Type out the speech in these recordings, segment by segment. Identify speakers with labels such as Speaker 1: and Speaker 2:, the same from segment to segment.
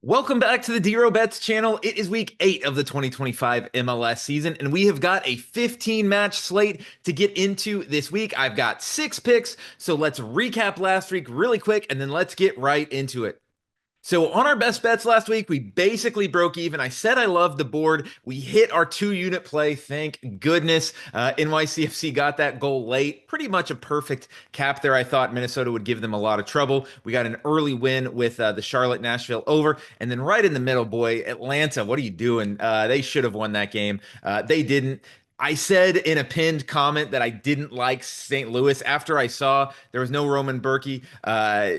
Speaker 1: Welcome back to the DRO Bets channel. It is week 8 of the 2025 MLS season, and we have got a 15-match slate to get into this week. I've got 6 picks, so let's recap last week really quick, and then let's get right into it. So on our best bets last week, we basically broke even. I said I loved the board. We hit our 2-unit play. Thank goodness. NYCFC got that goal late. Pretty much a perfect cap there. I thought Minnesota would give them a lot of trouble. We got an early win with the Charlotte-Nashville over. And then right in the middle, boy, Atlanta, what are you doing? They should have won that game. They didn't. I said in a pinned comment that I didn't like St. Louis after I saw there was no Roman Berkey,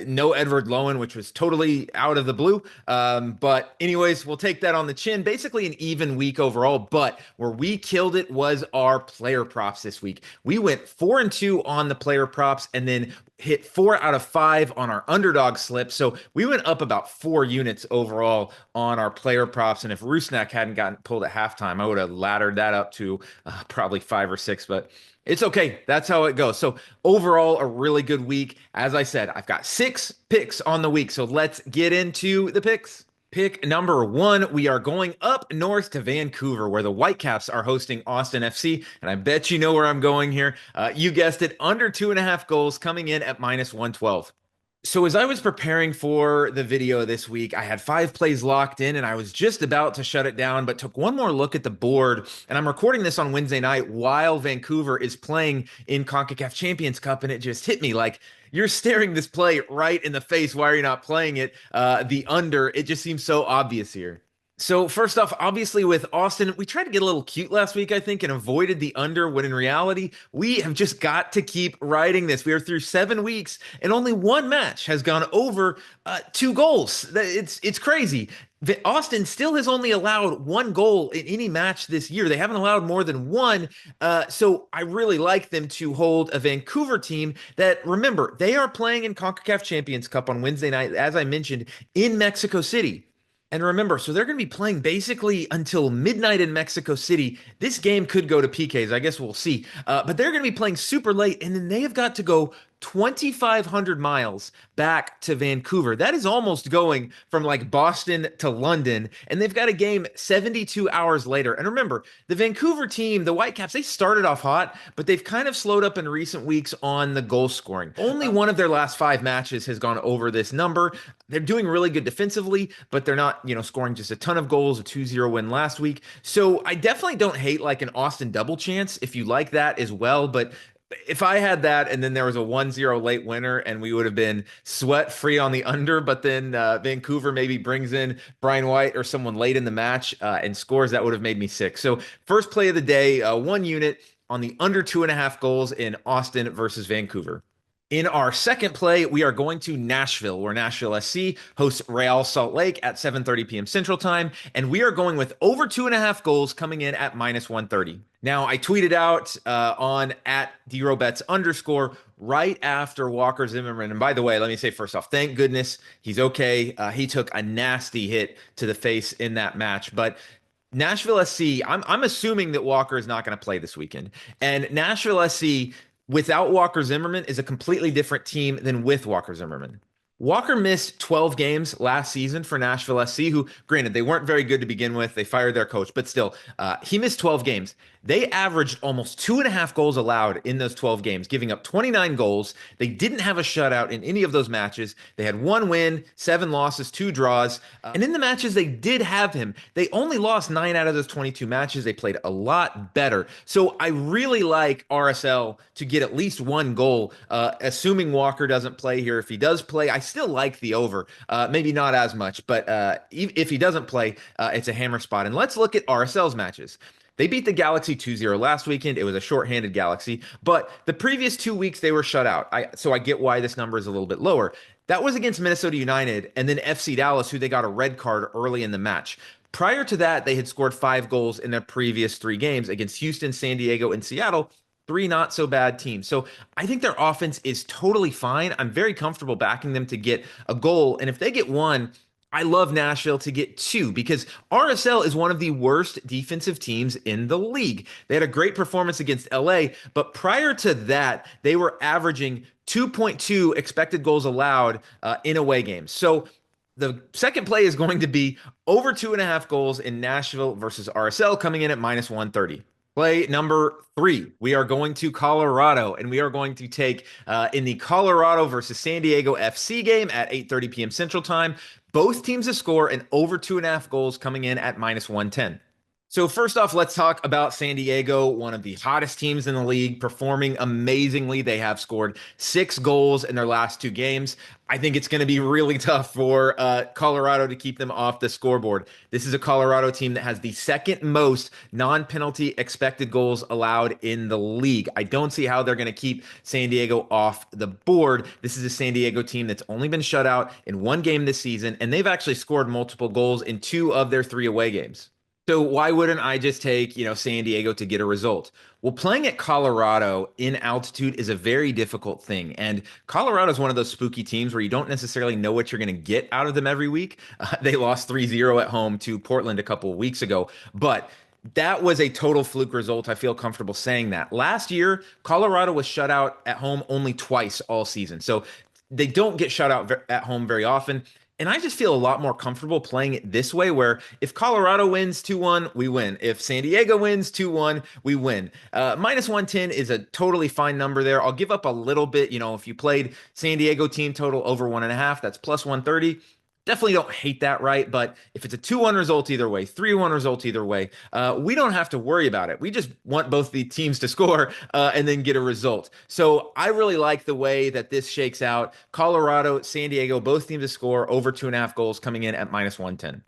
Speaker 1: no Edward Lowen, which was totally out of the blue. But anyways, we'll take that on the chin. Basically an even week overall, but where we killed it was our player props this week. We went 4-2 on the player props and then hit 4 out of 5 on our underdog slip. So we went up about 4 units overall on our player props. And if Rusnak hadn't gotten pulled at halftime, I would have laddered that up to probably 5 or 6, but it's okay. That's how it goes. So overall, a really good week. As I said, I've got 6 picks on the week. So let's get into the picks. Pick number 1, we are going up north to Vancouver, where the Whitecaps are hosting Austin FC. And I bet you know where I'm going here. You guessed it, under 2.5 goals coming in at minus 112. So as I was preparing for the video this week, I had 5 plays locked in and I was just about to shut it down, but took one more look at the board. And I'm recording this on Wednesday night while Vancouver is playing in CONCACAF Champions Cup. And it just hit me like, you're staring this play right in the face. Why are you not playing it? The under, it just seems so obvious here. So first off, obviously with Austin, we tried to get a little cute last week, I think, and avoided the under, when in reality, we have just got to keep riding this. We are through 7 weeks, and only one match has gone over 2 goals. It's crazy. Austin still has only allowed 1 goal in any match this year. They haven't allowed more than 1. So I really like them to hold a Vancouver team that, remember, they are playing in CONCACAF Champions Cup on Wednesday night, as I mentioned, in Mexico City. And remember, so they're going to be playing basically until midnight in Mexico City. This game could go to PKs. I guess we'll see. But they're going to be playing super late, and then they have got to go 2,500 miles back to Vancouver. That is almost going from like Boston to London, and they've got a game 72 hours later. And remember, the Vancouver team, the Whitecaps, they started off hot, but they've kind of slowed up in recent weeks on the goal scoring. Only one of their last 5 matches has gone over this number. They're doing really good defensively, but they're not, scoring just a ton of goals, a 2-0 win last week. So I definitely don't hate like an Austin double chance if you like that as well, but if I had that and then there was a 1-0 late winner and we would have been sweat free on the under, but then Vancouver maybe brings in Brian White or someone late in the match and scores, that would have made me sick. So first play of the day, 1 unit on the under 2.5 goals in Austin versus Vancouver. In our second play, we are going to Nashville, where Nashville SC hosts Real Salt Lake at 7:30 p.m. Central Time, and we are going with over 2.5 goals coming in at minus 130. Now, I tweeted out on at DRO Bets _ right after Walker Zimmerman. And by the way, let me say first off, thank goodness he's okay. He took a nasty hit to the face in that match, but Nashville SC, I'm assuming that Walker is not going to play this weekend, and Nashville SC without Walker Zimmerman is a completely different team than with Walker Zimmerman. Walker missed 12 games last season for Nashville SC, who, granted, they weren't very good to begin with. They fired their coach, but still, he missed 12 games. They averaged almost 2.5 goals allowed in those 12 games, giving up 29 goals. They didn't have a shutout in any of those matches. They had 1 win, 7 losses, 2 draws. And in the matches they did have him, they only lost 9 out of those 22 matches. They played a lot better. So I really like RSL to get at least 1 goal, assuming Walker doesn't play here. If he does play, I still like the over. Maybe not as much, but if he doesn't play, it's a hammer spot. And let's look at RSL's matches. They beat the Galaxy 2-0 last weekend. It was a shorthanded Galaxy, but the previous 2 weeks they were shut out. So I get why this number is a little bit lower. That was against Minnesota United and then FC Dallas, who they got a red card early in the match. Prior to that, they had scored 5 goals in their previous 3 games against Houston, San Diego, and Seattle. 3 not so bad teams. So I think their offense is totally fine. I'm very comfortable backing them to get a goal. And if they get 1, I love Nashville to get 2 because RSL is one of the worst defensive teams in the league. They had a great performance against LA, but prior to that, they were averaging 2.2 expected goals allowed in away games. So The second play is going to be over 2.5 goals in Nashville versus RSL coming in at -130. Play number three, we are going to Colorado, and we are going to take in the Colorado versus San Diego FC game at 8:30 p.m. Central Time. Both teams to score and over 2.5 goals coming in at -110. So first off, let's talk about San Diego, one of the hottest teams in the league, performing amazingly. They have scored 6 goals in their last 2 games. I think it's going to be really tough for Colorado to keep them off the scoreboard. This is a Colorado team that has the second most non-penalty expected goals allowed in the league. I don't see how they're going to keep San Diego off the board. This is a San Diego team that's only been shut out in 1 game this season, and they've actually scored multiple goals in 2 of their 3 away games. So why wouldn't I just take, San Diego to get a result? Well, playing at Colorado in altitude is a very difficult thing. And Colorado is one of those spooky teams where you don't necessarily know what you're going to get out of them every week. They lost 3-0 at home to Portland a couple of weeks ago, but that was a total fluke result. I feel comfortable saying that. Last year, Colorado was shut out at home only twice all season. So they don't get shut out at home very often. And I just feel a lot more comfortable playing it this way, where if Colorado wins 2-1, we win. If San Diego wins 2-1, we win. -110 is a totally fine number there. I'll give up a little bit. If you played San Diego team total over 1.5, that's +130. Definitely don't hate that, right? But if it's a 2-1 result either way, 3-1 result either way, we don't have to worry about it. We just want both the teams to score and then get a result. So I really like the way that this shakes out. Colorado, San Diego, both teams to score over 2.5 goals coming in at -110.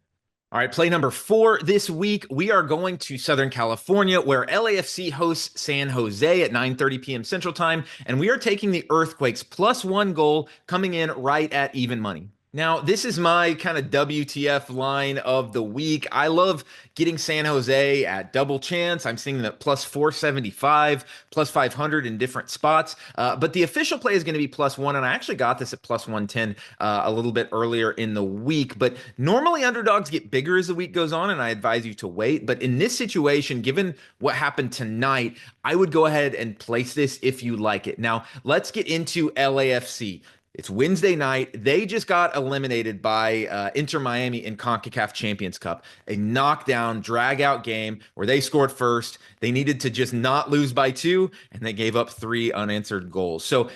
Speaker 1: All right, play number 4 this week. We are going to Southern California, where LAFC hosts San Jose at 9:30 p.m. Central Time, and we are taking the Earthquakes +1 goal coming in right at even money. Now, this is my kind of WTF line of the week. I love getting San Jose at double chance. I'm seeing them at +475, +500 in different spots. But the official play is going to be +1, and I actually got this at +110 a little bit earlier in the week. But normally underdogs get bigger as the week goes on, and I advise you to wait. But in this situation, given what happened tonight, I would go ahead and place this if you like it. Now, let's get into LAFC. It's Wednesday night. They just got eliminated by Inter Miami in CONCACAF Champions Cup, a knockdown, drag-out game where they scored first. They needed to just not lose by 2, and they gave up 3 unanswered goals. So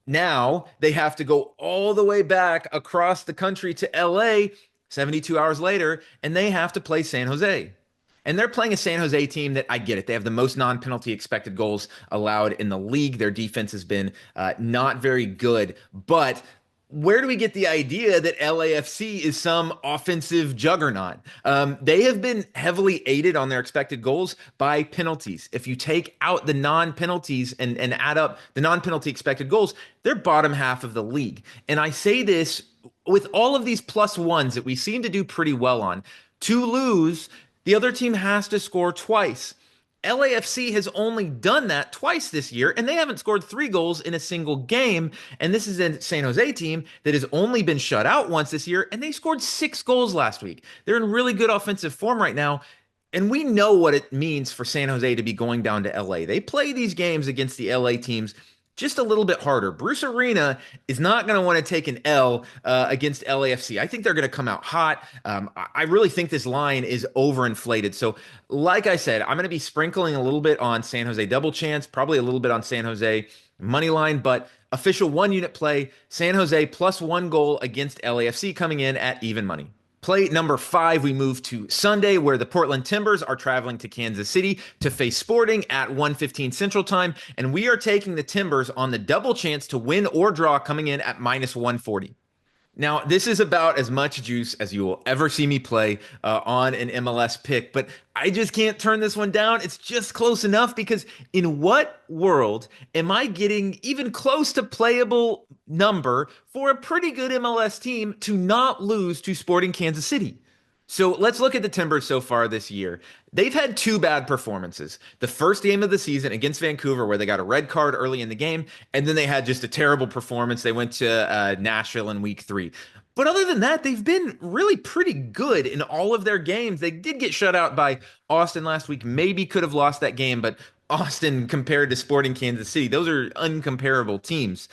Speaker 1: now they have to go all the way back across the country to LA 72 hours later, and they have to play San Jose. And they're playing a San Jose team that, I get it, they have the most non-penalty expected goals allowed in the league. Their defense has been not very good. But where do we get the idea that LAFC is some offensive juggernaut? They have been heavily aided on their expected goals by penalties. If you take out the non-penalties and add up the non-penalty expected goals, they're bottom half of the league. And I say this with all of these +1s that we seem to do pretty well on. To lose, the other team has to score twice. LAFC has only done that twice this year, and they haven't scored 3 goals in a single game. And this is a San Jose team that has only been shut out once this year, and they scored 6 goals last week. They're in really good offensive form right now. And we know what it means for San Jose to be going down to LA. They play these games against the LA teams just a little bit harder. Bruce Arena is not going to want to take an L against LAFC. I think they're going to come out hot. I really think this line is overinflated. So like I said, I'm going to be sprinkling a little bit on San Jose double chance, probably a little bit on San Jose money line, but official 1-unit play, San Jose +1 goal against LAFC coming in at even money. Play number 5, we move to Sunday, where the Portland Timbers are traveling to Kansas City to face Sporting at 1:15 Central Time, and we are taking the Timbers on the double chance to win or draw coming in at -140. Now, this is about as much juice as you will ever see me play on an MLS pick, but I just can't turn this one down. It's just close enough, because in what world am I getting even close to playable number for a pretty good MLS team to not lose to Sporting Kansas City? So let's look at the Timbers so far this year. They've had 2 bad performances. The first game of the season against Vancouver, where they got a red card early in the game, and then they had just a terrible performance. They went to Nashville in week 3. But other than that, they've been really pretty good in all of their games. They did get shut out by Austin last week, maybe could have lost that game, but Austin compared to Sporting Kansas City. Those are uncomparable teams.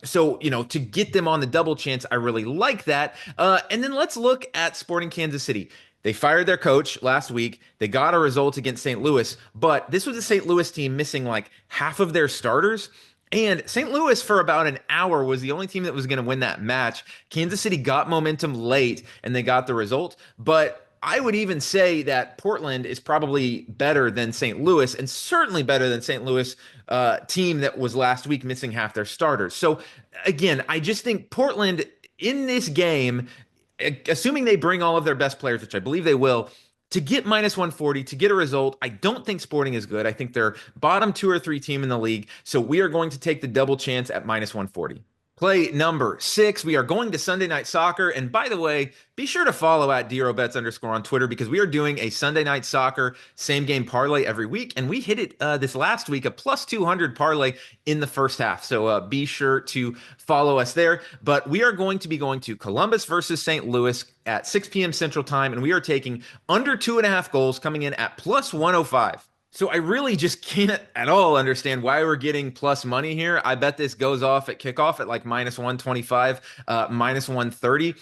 Speaker 1: So, to get them on the double chance, I really like that. And then let's look at Sporting Kansas City. They fired their coach last week. They got a result against St. Louis, but this was a St. Louis team missing like half of their starters. And St. Louis, for about an hour, was the only team that was going to win that match. Kansas City got momentum late and they got the result. But I would even say that Portland is probably better than St. Louis and certainly better than St. Louis team that was last week missing half their starters. So again, I just think Portland in this game, assuming they bring all of their best players, which I believe they will, to get minus 140, to get a result, I don't think Sporting is good. I think they're bottom 2 or 3 team in the league. So we are going to take the double chance at minus 140. Play number 6, we are going to Sunday Night Soccer. And by the way, be sure to follow at DRO Bets _ on Twitter because we are doing a Sunday Night Soccer same game parlay every week. And we hit it this last week, a plus 200 parlay in the first half. So be sure to follow us there. But we are going to be going to Columbus versus St. Louis at 6 p.m. Central Time. And we are taking under 2.5 goals coming in at plus 105. So I really just can't at all understand why we're getting plus money here. I bet this goes off at kickoff at like minus 125, minus 130.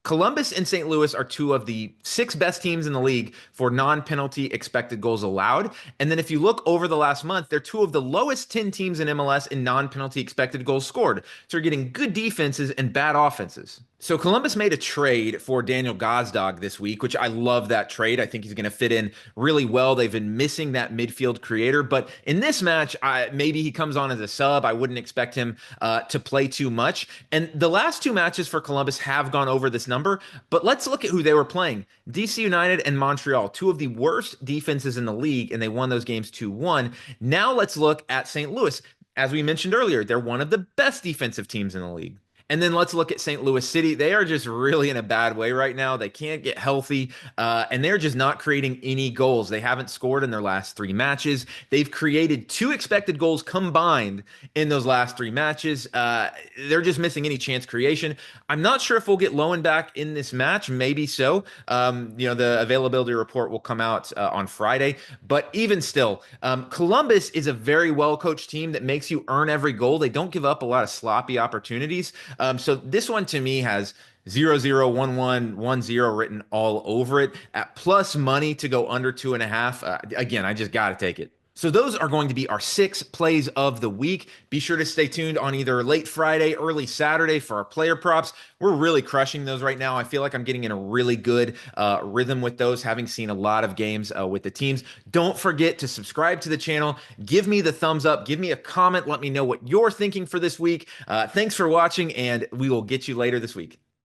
Speaker 1: Columbus and St. Louis are 2 of the 6 best teams in the league for non-penalty expected goals allowed. And then if you look over the last month, they're 2 of the lowest 10 teams in MLS in non-penalty expected goals scored. So you're getting good defenses and bad offenses. So Columbus made a trade for Daniel Gazdag this week, which I love that trade. I think he's going to fit in really well. They've been missing that midfield creator, but in this match, maybe he comes on as a sub. I wouldn't expect him to play too much. And the last 2 matches for Columbus have gone over this number, but let's look at who they were playing. DC United and Montreal, 2 of the worst defenses in the league, and they won those games 2-1. Now let's look at St. Louis. As we mentioned earlier, they're one of the best defensive teams in the league. And then let's look at St. Louis City. They are just really in a bad way right now. They can't get healthy, and they're just not creating any goals. They haven't scored in their last 3 matches. They've created 2 expected goals combined in those last 3 matches. They're just missing any chance creation. I'm not sure if we'll get Lowen back in this match. Maybe so. The availability report will come out on Friday. But even still, Columbus is a very well-coached team that makes you earn every goal. They don't give up a lot of sloppy opportunities. So this one to me has 0-0, 1-1, 1-0 written all over it at plus money to go under 2.5. Again, I just got to take it. So those are going to be our 6 plays of the week. Be sure to stay tuned on either late Friday, early Saturday for our player props. We're really crushing those right now. I feel like I'm getting in a really good rhythm with those, having seen a lot of games with the teams. Don't forget to subscribe to the channel. Give me the thumbs up. Give me a comment. Let me know what you're thinking for this week. Thanks for watching, and we will get you later this week.